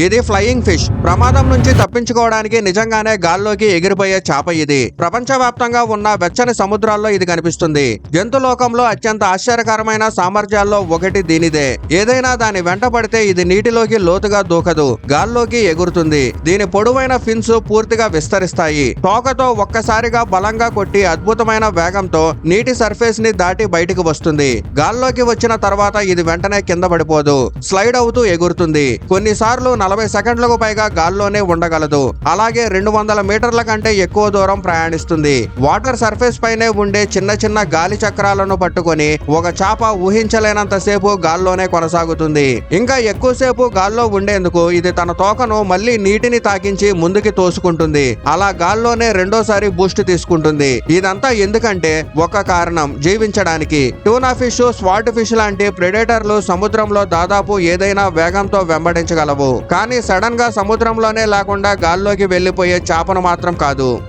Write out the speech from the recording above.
ఇది flying fish. ప్రమాదం నుంచి తప్పించుకోవడానికి నిజంగానే గాల్లోకి ఎగిరిపోయే చేప ఇది. ప్రపంచవ్యాప్తంగా ఉన్న వెచ్చని సముద్రాల్లో ఇది కనిపిస్తుంది. జంతులోకంలో అత్యంత ఆశ్చర్యకరమైన సామర్థ్యాల్లో ఒకటి దీనిదే. ఏదైనా దాని వెంట పడితే ఇది నీటిలోకి లోతుగా దూకదు, గాల్లోకి ఎగురుతుంది. దీని పొడవైన ఫిన్స్ పూర్తిగా విస్తరిస్తాయి. తోకతో ఒక్కసారిగా బలంగా కొట్టి అద్భుతమైన వేగంతో నీటి సర్ఫేస్ ని దాటి బయటికి వస్తుంది. గాల్లోకి వచ్చిన తర్వాత ఇది వెంటనే కింద పడిపోదు, స్లైడ్ అవుతూ ఎగురుతుంది. కొన్నిసార్లు 40 సెకండ్లకు పైగా గాల్లోనే ఉండగలదు. అలాగే 200 మీటర్ల కంటే ఎక్కువ దూరం ప్రయాణిస్తుంది. వాటర్ సర్ఫేస్ పైనే ఉండే చిన్న చిన్న గాలి చక్రాలను పట్టుకొని ఒక చేప ఊహించలేనంత సేపు గాల్లోనే కొనసాగుతుంది. ఇంకా ఎక్కువసేపు గాల్లో ఉండేందుకు ఇది తన తోకను మళ్ళీ నీటిని తాకించి ముందుకి తోసుకుంటుంది. అలా గాల్లోనే రెండోసారి బూస్ట్ తీసుకుంటుంది. ఇదంతా ఎందుకంటే ఒక కారణం, జీవించడానికి. టూనా ఫిష్, స్వాట్ ఫిష్ లాంటి ప్రెడేటర్లు సముద్రంలో దాదాపు ఏదైనా వేగంతో వెంబడించగలవు. కానీ సడన్ గా సముద్రంలోనే లేకుండా గాల్లోకి వెళ్లిపోయే చేపను మాత్రం కాదు.